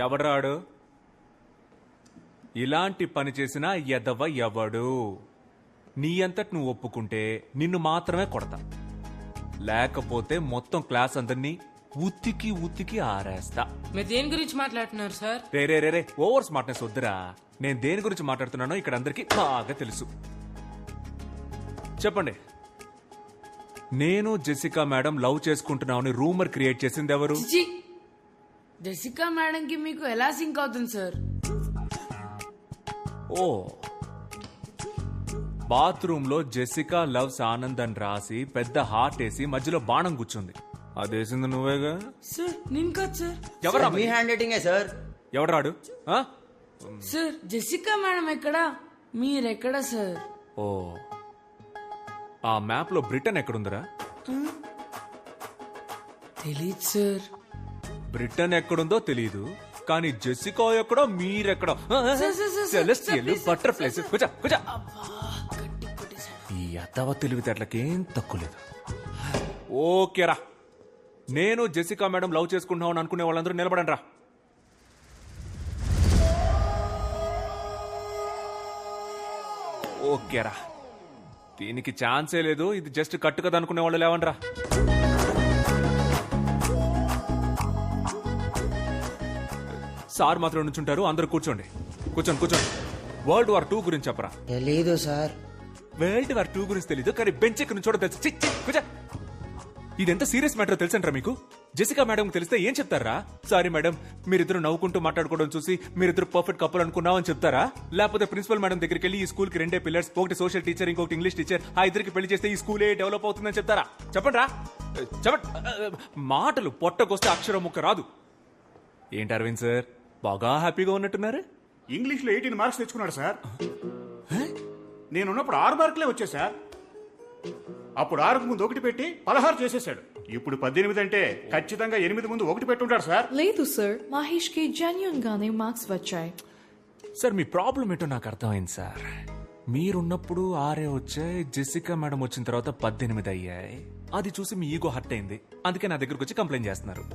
ఎవడ్రాడు? ఇలాంటి పని చేసిన ఎదవ ఎవడు? నీ అంతటి నువ్వు ఒప్పుకుంటే నిన్ను మాత్రమే కొడతా, లేకపోతే మొత్తం క్లాస్ అందరినీ ఉత్తికి ఉత్తికి ఆరేస్తా. మీరు దేని గురించి మాట్లాడుతున్నారు సార్? రే ఓవర్ స్మార్ట్నెస్ వద్దురా. నేను దేని గురించి మాట్లాడుతున్నానో ఇక్కడ అందరికీ బాగా తెలుసు. చెప్పండి, నేను జెసికా మేడం లవ్ చేసుకుంటున్నామని రూమర్ క్రియేట్ చేసింది ఎవరు? జెసికా మేడం కి మీకు ఎలా సింక్ అవుతుంది సార్? ఓ, బాత్రూమ్ లో జెసికా లవ్స్ ఆనంద్ అని రాసి పెద్ద హార్ట్ వేసి మధ్యలో బాణం కూర్చుంది. అదేసింది నువ్వేగా? సార్ నేను కాదు సార్. ఎవరా? మీ హ్యాండ్ రైటింగే సార్. ఎవడరాడు? సార్ జెసికా మేడం ఎక్కడా, మీరెక్కడా సార్? ఓ, ఆ మ్యాప్ లో బ్రిటన్ ఎక్కడుందిరా? తెలీదు సార్. బ్రిటన్ ఎక్కడుందో తెలీదు, కానీ జెసికా ఎక్కడో మీరెక్కడో. Celestial butterflies. ఈ అత్తవ తెలివితేటలకేం తక్కువ లేదు. ఓకేరా, నేను జెసికా మేడం లవ్ చేసుకుంటున్నామని అనుకునే వాళ్ళందరూ నిలబడండి రా. ఓకేరా, దీనికి ఛాన్సే లేదు. ఇది జస్ట్ కట్టు కదా అనుకునే వాళ్ళు లేవండ్రా. సార్ మాత్రం నుంచుంటారు, అందరూ కూర్చోండి. కూర్చోండి. వరల్డ్ వార్ 2 గురించి చెప్పరా. తెలీదు సార్. వరల్డ్ వార్ 2 గురించి తెలీదు, కానీ బెంచ్ ఎక్కడి నుంచి తెలుసు. కూర్చో. ఇదెంత సీరియస్ మ్యాటర్ తెలుసంటారా మీకు? జెసికా మేడం తెలిస్తే ఏం చెప్తారా? సారీ మేడం, మీరిద్దరు నవ్వుకుంటూ మాట్లాడుకోవడం చూసి మీరిద్దరు పర్ఫెక్ట్ కపుల్ అనుకున్నామని చెప్తారా? లేకపోతే ప్రిన్సిపల్ మేడం దగ్గరికి వెళ్ళి ఈ స్కూల్ కి 2 పిల్లర్స్, ఒకటి సోషల్ టీచర్, ఇంకొకటి ఇంగ్లీష్ టీచర్, ఆ ఇద్దరికి పెళ్లి చేస్తే ఈ స్కూలే డెవలప్ అవుతుందని చెప్తారా? చెప్పండి రా, చెప్పండి. మాటలు పొట్టకొస్తే అక్షరం ముక్క రాదు. ఏంటి అరవింద్ సార్, బాగా హ్యాపీగా ఉన్నట్టున్నారు? ఇంగ్లీష్ లో 18 మార్క్స్ తెచ్చుకున్నాడు సార్. నేనున్నప్పుడు 6 మార్కులే వచ్చాయి సార్. అప్పుడు 6కు ముందు 1 పెట్టి 16 చేసేసాడు. ఇప్పుడు 18 అంటే ఖచ్చితంగా 8 ముందు 1 పెట్టి ఉంటాడు సార్. లేదు సార్, మహేష్ కి జెన్యూన్ గానే మార్క్స్ వచ్చాయి. సార్ మీ ప్రాబ్లం ఏంటో నాకు అర్థమైంది సార్. మీరున్నప్పుడు 6 వచ్చాయి, జెసికా మేడం వచ్చిన తర్వాత 18 అయ్యాయి. అది చూసి మీ ఈగో హర్ట్ అయింది, అందుకే నా దగ్గరకు వచ్చి కంప్లైంట్ చేస్తున్నారు.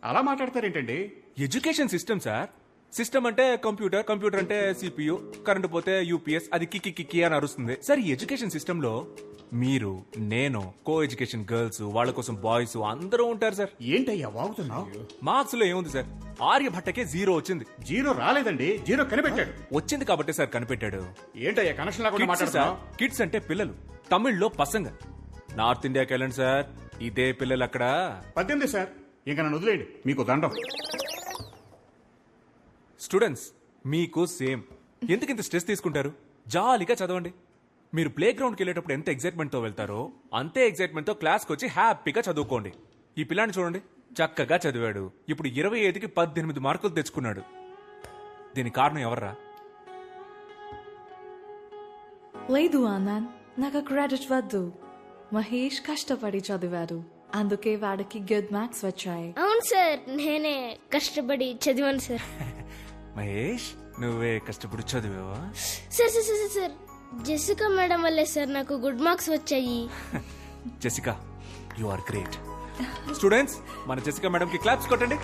అలా మాట్లాడతారేంటండి? Education system sir. సిస్టమ్ అంటే కంప్యూటర్, కంప్యూటర్ అంటే సిపియు, కరెంటు పోతే యూపీఎస్, అది కిక్కి కిక్కి అని అరుస్తుంది. సార్ ఈ ఎడ్యుకేషన్ సిస్టమ్ లో మీరు, నేను, కో ఎడ్యుకేషన్ గర్ల్స్, వాళ్ళ కోసం బాయ్స్ అందరూ ఉంటారు సార్. ఏంటయ్యా వాగుతున్నావు? మార్క్స్ లో ఏముంది సార్, ఆర్యభట్టకే 0 వచ్చింది. 0 రాలేదండి, 0 కనిపెట్టాడు. వచ్చింది కాబట్టి సార్ కనిపెట్టాడు. ఏంటయ్యా కనెక్షన్ లేకుండా మాట్లాడుతున్నావు? కిడ్స్ అంటే పిల్లలు, తమిళ్లో పసంగ. నార్త్ ఇండియాకి వెళ్ళండి సార్, ఇదే పిల్లలు అక్కడ. 18 సార్, ఇంకా నన్ను వదిలేయండి, మీకు దండం. స్టూడెంట్స్ మీకు సేమ్. ఎందుకు ఇంత స్ట్రెస్ తీసుకుంటారు? జాలీగా చదవండి. మీరు ప్లే గ్రౌండ్కి వెళ్ళేటప్పుడు ఎంత ఎక్సైట్మెంట్ తో వెళ్తారో అంతే ఎక్సైట్మెంట్ తో క్లాస్కి వచ్చి హ్యాపీగా చదువుకోండి. ఈ పిల్లాన్ని చూడండి, చక్కగా చదివాడు, ఇప్పుడు 25కి 18 మార్కులు తెచ్చుకున్నాడు. దీని కారణం ఎవర్రా? లేదు ఆనంద్, నాకు క్రెడిట్ వద్దు. మహేష్ కష్టపడి చదివాడు, అందుకే వాడికి గుడ్ మార్క్స్ వచ్చాయి. అవును సార్, నేనే కష్టపడి చదివాను సార్. మహేష్, నువ్వే కష్టపడి చదివావా? Sir sir sir sir, Jessica madam వల్లే సార్ నాకు గుడ్ మార్క్స్ వచ్చాయి. Jessica, you are great. Students, మన జెసికా మేడం కి క్లాప్స్ కొట్టండి.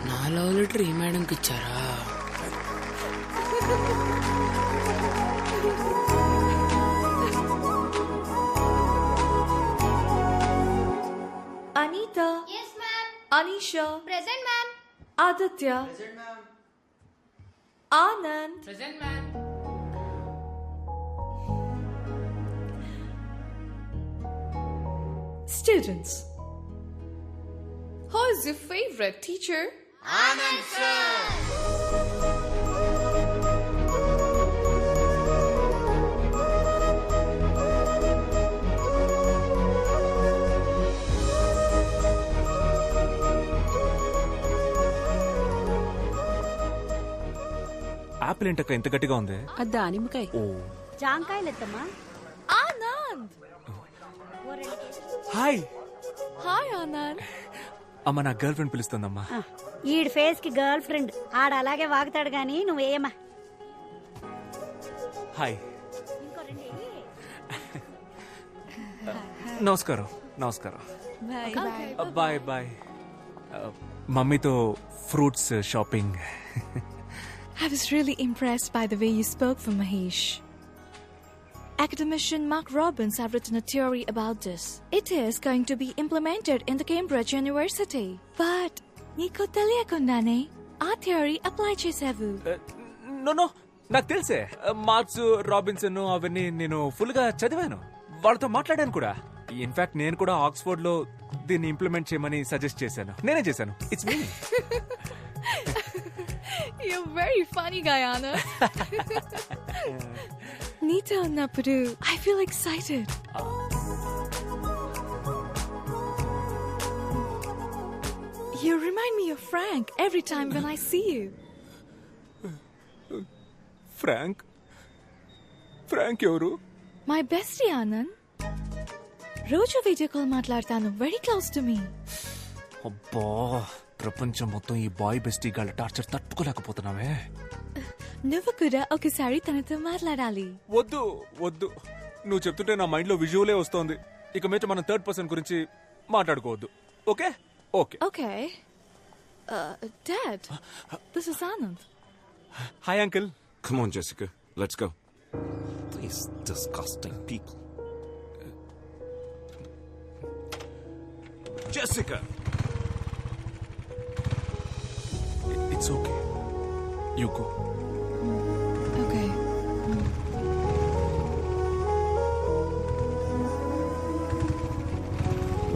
నా లవ్ లెటర్ ఈ మేడంకి ఇచ్చారా? Anita, Anisha, present ma'am. Aditya, Anand, present ma'am. students. Who is your favorite teacher? Anand sir. Apple ఏంటక్క ఇంత గట్టిగా ఉంది? దానిమ్మకాయ. ఓ, జాంకాయలెత్తమ్మా. ఆనంద్. హాయ్. హాయ్ ఆనంద్. అమ్మ, నా గర్ల్ ఫ్రెండ్ పిలుస్తుందమ్మా. ఈడి ఫేస్ కి గర్ల్ ఫ్రెండ్ ఆడ అలాగే వాగుతాడు గాని నువ్వేమా. హాయ్. నమస్కారం. నమస్కారం. Bye bye. మమ్మీతో fruits shopping. I was really impressed by the way you spoke for Mahesh. Academician Mark Robbins have written a theory about this. It is going to be implemented in the Cambridge University. But నీకు తెలియకుండానే ఆ theory apply చేసావు. No నాకు తెలుసే. Marks, Robinson అవన్నీ నేను full గా చదివాను. వాళ్ళతో మాట్లాడాను కూడా. ఇన్ఫాక్ట్ నేను కూడా ఆక్స్ఫోర్డ్ లో దీన్ని ఇంప్లిమెంట్ చేయమని సజెస్ట్ చేశాను. నేనే చేశాను. It's me. You're very funny, Guyana. నీతో ఉన్నప్పుడు I feel excited. You remind me of Frank every time when I see you. Frank ఎవరు? My bestie, Anand. రోజు వీడియో కాల్ మాట్లాడతాను. Very close to me. అబ్బా, ప్రపంచం మొత్తం ఈ బాయ్ బెస్టీ గాళ్ళ టార్చర్ తట్టుకోలేకపోతున్నావే. నువ్వు కూడా ఒకసారి తనతో మాట్లాడాలి. వద్దు నువ్వు చెప్తుంటే నా మైండ్ లో విజువలే వస్తోంది. ఇక మీద మనం థర్డ్ పర్సన్ గురించి మాట్లాడుకోవద్దు. Okay okay. Okay. Dad, this is Anand. Hi uncle. Come on, Jessica. Let's go. These disgusting people. Jessica! It's okay. You go. Okay.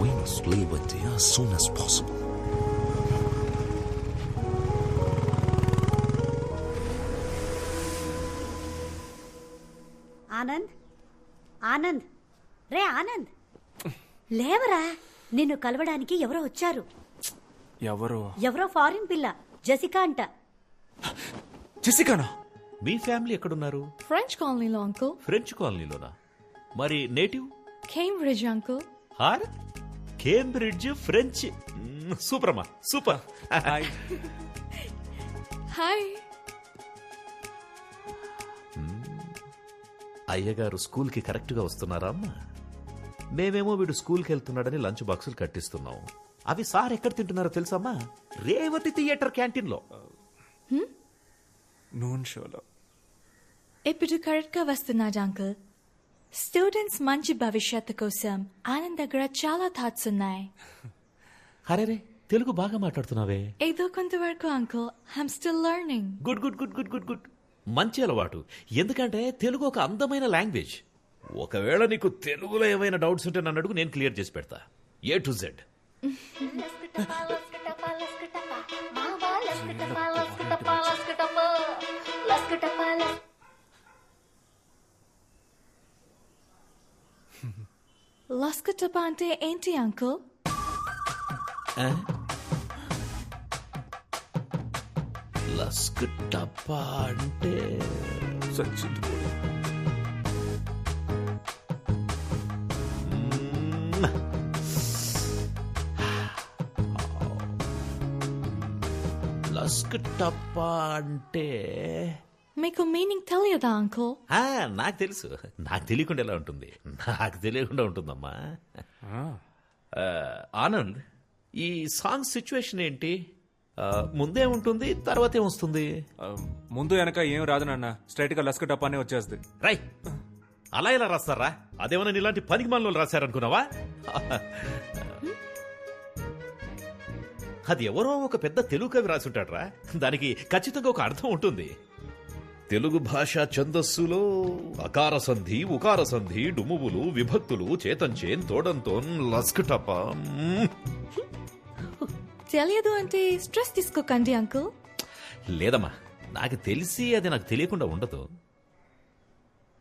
We must leave India as soon as possible. Anand రే ఆనంద్, లేవరా. నిన్ను కలవడానికి ఎవరో వచ్చారు. ఎవరో foreign పిల్ల, Jessica అంట. జెసికానా? మీ ఫ్యామిలీ ఎక్కడున్నారు? French colony లో uncle. ఫ్రెంచ్ కాలనీలోనా? మరి నేటివ్? Cambridge uncle. హార్ కేంబ్రిడ్జ్ ఫ్రెంచ్. సూపర్ అమ్మా, సూపర్. హాయ్. Hi. అయ్యగారు స్కూల్కి కరెక్ట్గా వస్తున్నారా అమ్మా? మేమేమో వీడు స్కూల్కి వెళ్తున్నాడని లంచ్ బాక్సులు కట్టిస్తున్నాం. అవి సార్ ఎక్కడ తింటున్నారో తెలుసమ్మా? రేవతి థియేటర్ క్యాంటీన్లో. నూన్ షోలో. ఇప్పుడు కరెక్ట్ గా వస్తున్నాడు అంకుల్. స్టూడెంట్స్ మంచి భవిష్యత్తు కోసం ఆనంద్ దగ్గర చాలా థాట్స్ ఉన్నాయి. అరే తెలుగు బాగా మాట్లాడుతున్నావే. ఏదో కొంతవరకు uncle. I'm still learning. Good good good good good good. మంచి అలవాటు. ఎందుకంటే తెలుగు ఒక అందమైన లాంగ్వేజ్. ఒకవేళ నీకు తెలుగులో ఏమైనా డౌట్స్ ఉంటే నన్ను అడుగు, నేను క్లియర్ చేసి పెడతా. A to Z. లస్కటప అంటే ఏంటి అంకుల్? లస్క్ టప్పా అంటే సచిన్ లస్క్ టప్పా అంటే మీకు మీనింగ్ తెలియదా అంకుల్? నాకు తెలుసు. నాకు తెలియకుండా ఎలా ఉంటుంది? నాకు తెలియకుండా ఉంటుందమ్మా. ఆనంద్, ఈ సాంగ్ సిచ్యువేషన్ ఏంటి? ముందే ఉంటుంది, తర్వాత ఏమొస్తుంది? ముందు వెనక ఏం రాదు నాన్న. స్ట్రైట్ గా లస్క టపానే వచ్చేస్తుంది. రై, అలా ఎలా రాస్తారా? అదేమన్నా ఇలాంటి పనికి మనలో రాశారనుకున్నావా? అది ఎవరో ఒక పెద్ద తెలుగు కవి రాసుంటాడ్రా. దానికి ఖచ్చితంగా ఒక అర్థం ఉంటుంది. తెలుగు భాష ఛందస్సులో అకార సంధి, ఉకార సంధి, డుమువులు, విభక్తులు, చేతంచేన్, తోడంతోన్, లస్కటప. తెలియదు అంటే స్ట్రెస్ తీసుకోకండి అంకుల్. లేదమ్మా, నాకు తెలిసి అది నాకు తెలియకుండా ఉండదు.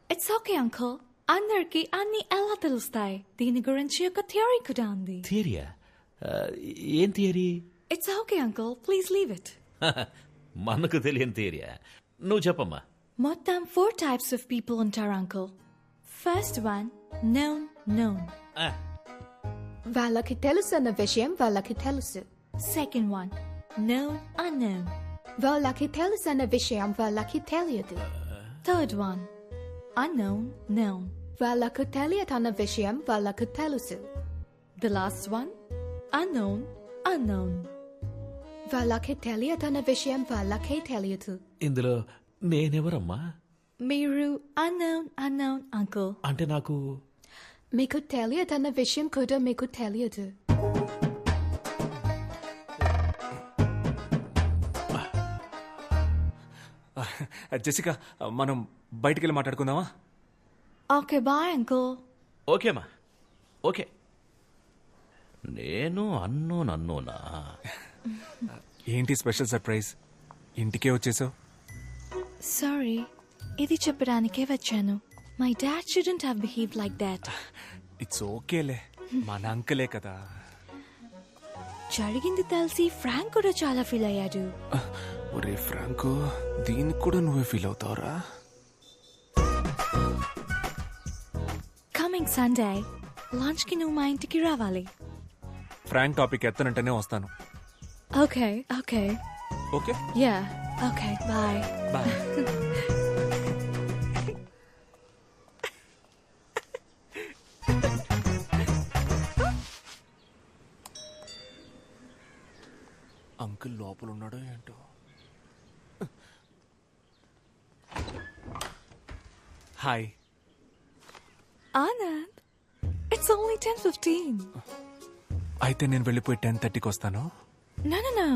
It's okay uncle. అందరికి అన్ని ఎలా తెలుస్తాయి. దీని గురించి ఒక థియరీ కూడా ఉంది. థియరియా? ఏం theory? It's okay uncle, please leave it. మనకు తెలియని థియరియా? నువ్వు చెప్పమ్మా. మొత్తం 4 types of people ఉంటారు అంకుల్. First one known. వాళ్ళకి తెలుసు అన్న విషయం వాళ్ళకి తెలుసు. Second one unknown. వాళ్ళకి తెలుసు అన్న విషయం వాళ్ళకి తెలియదు. Third one unknown known. వాళ్ళకు తెలియదన్న విషయం వాళ్ళకు తెలుసు. The last one? Unknown, unknown. వాళ్ళకి తెలియదన్న విషయం వాళ్ళకే తెలియదు. ఇందులో నేనెవరమ్మా? Miru, unknown, unknown, uncle. అంటే నాకు మీకు తెలియదన్న విషయం కూడా మీకు తెలియదు. జెసికా, మనం బయటికి వెళ్ళి మాట్లాడుకుందామా? Okay, bye, uncle. ఓకేమా, ఓకే. నేను అన్నోనా? ఏంటి స్పెషల్ సర్ప్రైజ్? ఇంటికే వచ్చేసావు? Sorry, ఇది చెప్పడానికే వచ్చాను. My dad shouldn't have behaved like that. It's ఓకేలే, మన అంకలే కదా. జరిగింది తెలిసి ఫ్రాంక్ కూడా చాలా ఫీల్ అయ్యాడు. ఒరే ఫ్రాంకు, దీనికి కూడా నువ్వే ఫీల్ అవుతావురా? కమింగ్ సండే లంచ్ కి నువ్వు మా ఇంటికి రావాలి. ఫ్రాంక్ టాపిక్ ఎత్తనంటేనే వస్తాను. Okay okay okay, yeah okay, bye bye. Uncle లోపల ఉన్నాడో ఏంటో. హాయ్. Anand, it's only 10:15. అయితే నేను వెళ్ళిపోయి 10:30కి వస్తాను. No, no, no.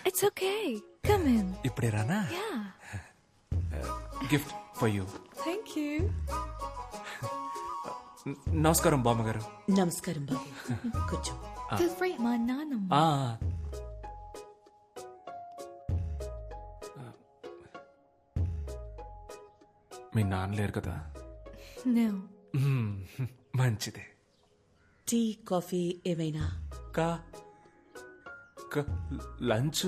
It's okay. Come in. ఇప్పుడే రానా? Yeah. Gift for you. Thank you. నమస్కారం బామ్మగారు. నమస్కారం బాబు, కూర్చో. Feel free. మా నాన్నమ్మ. మీ నాన్న లేరు కదా? No. మంచిదే. టీ, కాఫీ ఏమైనా? లంచ్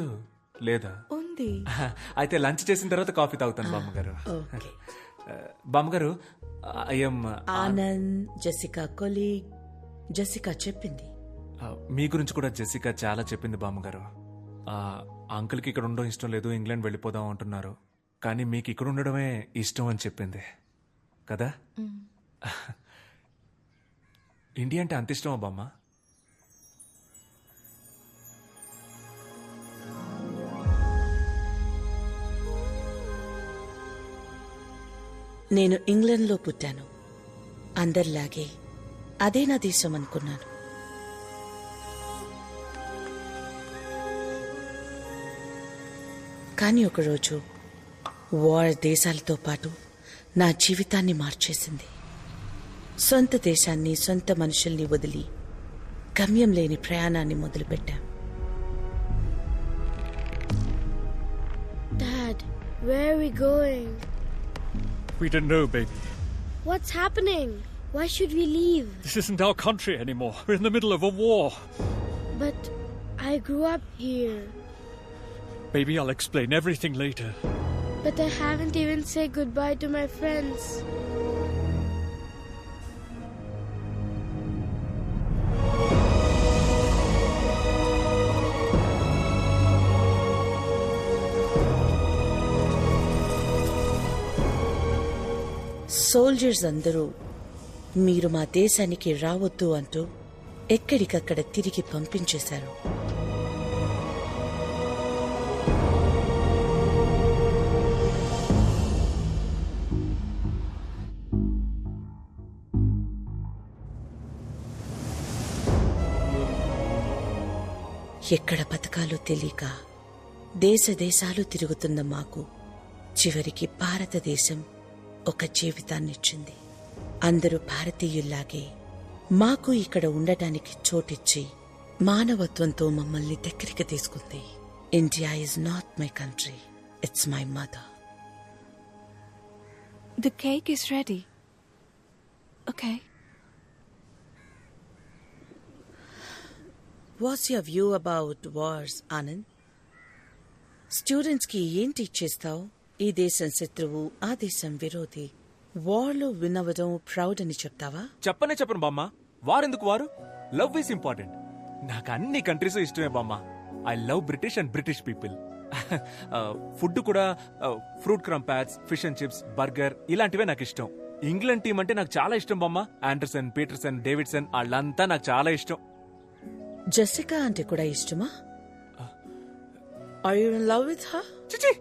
లేదా? ఉంది. అయితే లంచ్ చేసిన తర్వాత కాఫీ తాగుతాను బామ్మగారు. ఓకే. బామ్మగారు, I'm Anand, Jessica colleague. Jessica చెప్పింది. మీ గురించి కూడా జెసికా చాలా చెప్పింది బామ్మగారు. అంకుల్కి ఇక్కడ ఉండడం ఇష్టం లేదు, ఇంగ్లాండ్ వెళ్ళిపోదాం అంటున్నారు. కానీ మీకు ఇక్కడ ఉండడమే ఇష్టం అని చెప్పింది కదా? ఇండియా అంటే అంత ఇష్టమా బామ్మ? నేను ఇంగ్లాండ్లో పుట్టాను. అందరిలాగే అదే నా దేశం అనుకున్నాను. కానీ ఒకరోజు వార్ దేశాలతో పాటు నా జీవితాన్ని మార్చేసింది. సొంత దేశాన్ని, సొంత మనుషుల్ని వదిలి గమ్యం లేని ప్రయాణాన్ని మొదలుపెట్టాం. Dad, where are we going? We don't know, baby. What's happening? Why should we leave? This isn't our country anymore. We're in the middle of a war. But I grew up here. Baby, I'll explain everything later. But I haven't even said goodbye to my friends. Soldiers అందరూ మీరు మా దేశానికి రావద్దు అంటూ ఎక్కడికక్కడ తిరిగి పంపించేశారు. ఎక్కడ బతకాలో తెలియక దేశ దేశాలు తిరుగుతున్న మాకు చివరికి భారతదేశం ఒక జీవితాన్నిచ్చింది. అందరూ భారతీయుల్లాగే మాకు ఇక్కడ ఉండటానికి చోటిచ్చి మానవత్వంతో మమ్మల్ని దగ్గరికి తీసుకుంది. India is not my country, it's my mother. The cake is ready. Okay. What's your view about wars, Anand? Students కి ఏం టీచ్ చేస్తావు? ఈ దేశం శత్రువు, ఆ దేశం విరోధి. వార్లో వినవడం ప్రౌడ్ అని చెప్తావా? చెప్పను బామ్మ. వారెందుకు వారు? Love is important. నాకు అన్ని కంట్రీస్ ఇష్టమే బామ్మ. I love British and British people. Food కూడా fruit crumpets, fish and chips, burger ఇలాంటివే నాకు ఇష్టం. ఇంగ్లాండ్ టీం అంటే నాకు చాలా ఇష్టం బొమ్మ. ఆండర్సన్, పీటర్సన్, డేవిడ్సన్ వాళ్ళంతా నాకు చాలా ఇష్టం. జెసికా అంటే కూడా ఇష్టమా? Are you in love with her? చిచి